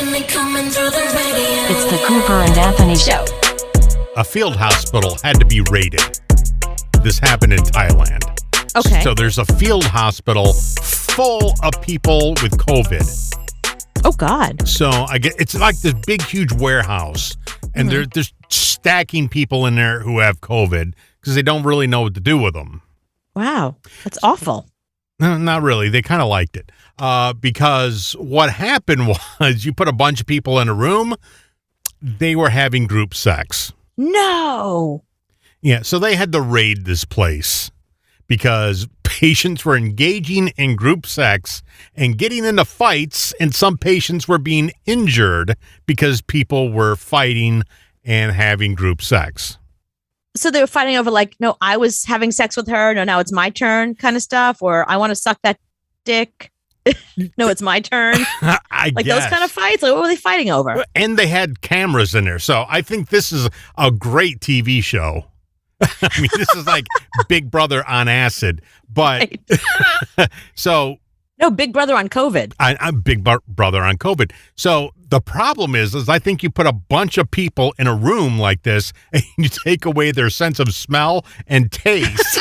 It's the Cooper and Anthony Show. A field hospital had to be raided. This happened in Thailand. Okay. So there's a field hospital full of people with COVID. Oh, God. So it's like this big, huge warehouse, and they're stacking people in there who have COVID because they don't really know what to do with them. Wow. That's awful. No, not really. They kind of liked it because what happened was you put a bunch of people in a room, they were having group sex. No. Yeah, so they had to raid this place because patients were engaging in group sex and getting into fights, and some patients were being injured because people were fighting and having group sex. So they were fighting over like, no, I was having sex with her. No, now it's my turn kind of stuff. Or I want to suck that dick. No, it's my turn. I like guess. those kind of fights. Like, what were they fighting over? And they had cameras in there. So I think this is a great TV show. I mean, this is like Big Brother on acid. But Right. So. No, Big Brother on COVID. I'm Big Brother on COVID. So the problem is I think you put a bunch of people in a room like this and you take away their sense of smell and taste.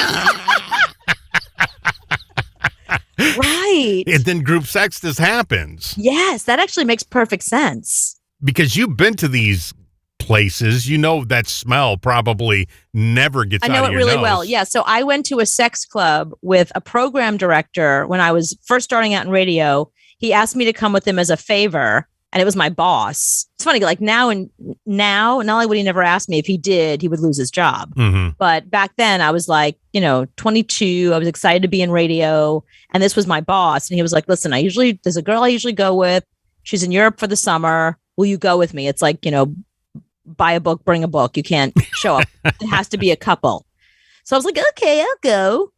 Right. And then group sex just happens. Yes, that actually makes perfect sense. Because you've been to these places, you know that smell probably never gets out of your nose. I know it really well. Yeah. So I went to a sex club with a program director when I was first starting out in radio. He asked me to come with him as a favor, and it was my boss. It's funny, like now, not only would he never ask me, if he did, he would lose his job. Mm-hmm. But back then I was like, 22. I was excited to be in radio, and this was my boss. And he was like, listen, there's a girl I usually go with. She's in Europe for the summer. Will you go with me? It's like, buy a book, bring a book. You can't show up. It has to be a couple. So I was like, okay, I'll go.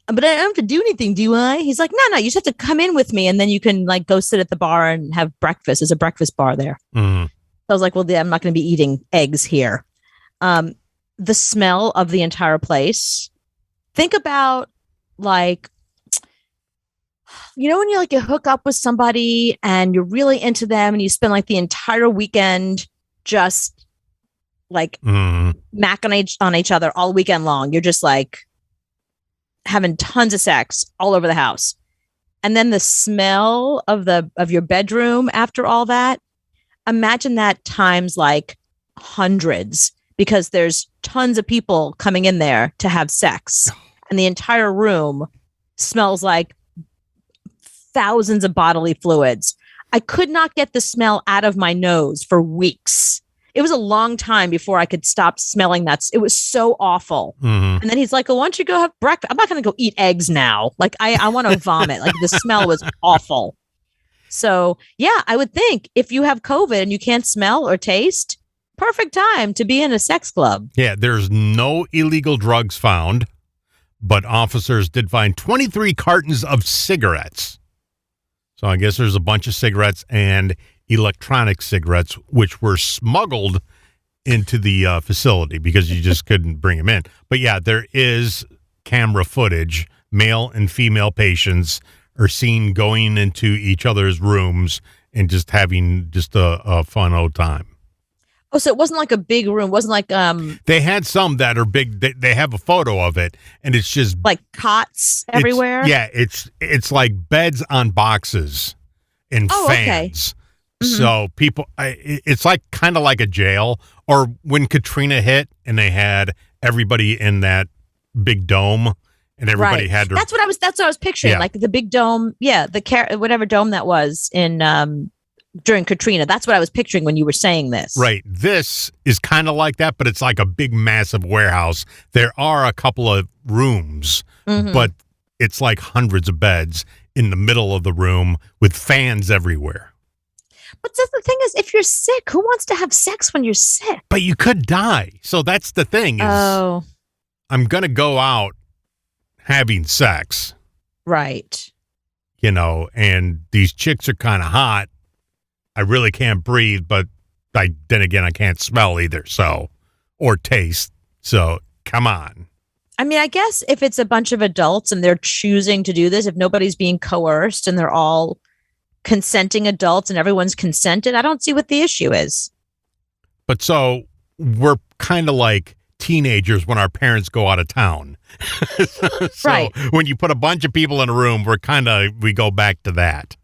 But I don't have to do anything, do I? He's like, no, you just have to come in with me, and then you can like go sit at the bar and have breakfast. There's a breakfast bar there. Mm-hmm. So I was like, well, I'm not going to be eating eggs here. The smell of the entire place. Think about like, when you like you hook up with somebody and you're really into them and you spend like the entire weekend just like macking on each other all weekend long. You're just like having tons of sex all over the house. And then the smell of your bedroom after all that, imagine that times like hundreds, because there's tons of people coming in there to have sex. And the entire room smells like thousands of bodily fluids. I could not get the smell out of my nose for weeks. It was a long time before I could stop smelling that. It was so awful. Mm-hmm. And then he's like, oh, why don't you go have breakfast? I'm not going to go eat eggs now. Like, I want to vomit. Like, the smell was awful. So, yeah, I would think if you have COVID and you can't smell or taste, perfect time to be in a sex club. Yeah, there's no illegal drugs found, but officers did find 23 cartons of cigarettes. So I guess there's a bunch of cigarettes and electronic cigarettes, which were smuggled into the facility because you just couldn't bring them in. But yeah, there is camera footage. Male and female patients are seen going into each other's rooms and just having just a fun old time. Oh, so it wasn't like a big room. It wasn't like They had some that are big. They have a photo of it, and it's just like cots everywhere. It's like beds on boxes and fans. Okay. Mm-hmm. So people, it's like kind of like a jail. Or when Katrina hit, and they had everybody in that big dome, and everybody had to. That's what I was picturing. Yeah. Like the big dome. Yeah, whatever dome that was in during Katrina. That's what I was picturing when you were saying this. Right. This is kind of like that, but it's like a big, massive warehouse. There are a couple of rooms, but it's like hundreds of beds in the middle of the room with fans everywhere. But the thing is, if you're sick, who wants to have sex when you're sick? But you could die. So that's the thing is, I'm going to go out having sex. Right. And these chicks are kind of hot. I really can't breathe, but then again, I can't smell either, or taste. So come on. I mean, I guess if it's a bunch of adults and they're choosing to do this, if nobody's being coerced and they're all consenting adults and everyone's consented, I don't see what the issue is. But so we're kind of like teenagers when our parents go out of town. So Right. when you put a bunch of people in a room, we go back to that.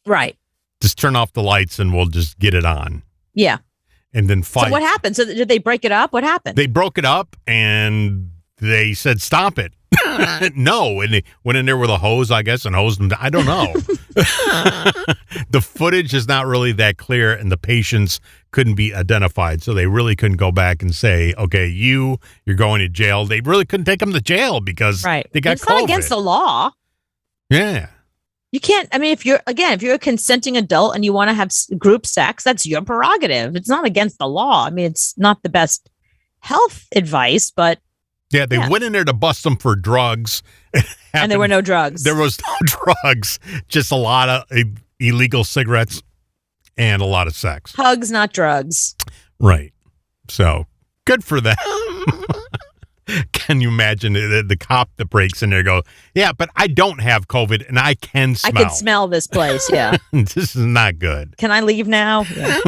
Right. Just turn off the lights and we'll just get it on. Yeah. And then fight. So what happened? So did they break it up? What happened? They broke it up and they said, stop it. No. And they went in there with a hose, I guess, and hosed them. I don't know. The footage is not really that clear and the patients couldn't be identified. So they really couldn't go back and say, okay, you're going to jail. They really couldn't take them to jail because they got it's COVID. not against the law. Yeah. You can't, I mean, if you're a consenting adult and you want to have group sex, that's your prerogative. It's not against the law. I mean, it's not the best health advice, but. Yeah, they went in there to bust them for drugs. And there were no drugs. There was no drugs, just a lot of illegal cigarettes and a lot of sex. Hugs, not drugs. Right. So good for them. Can you imagine the cop that breaks in there and go, yeah, but I don't have COVID and I can smell. I can smell this place. Yeah. This is not good. Can I leave now? Yeah.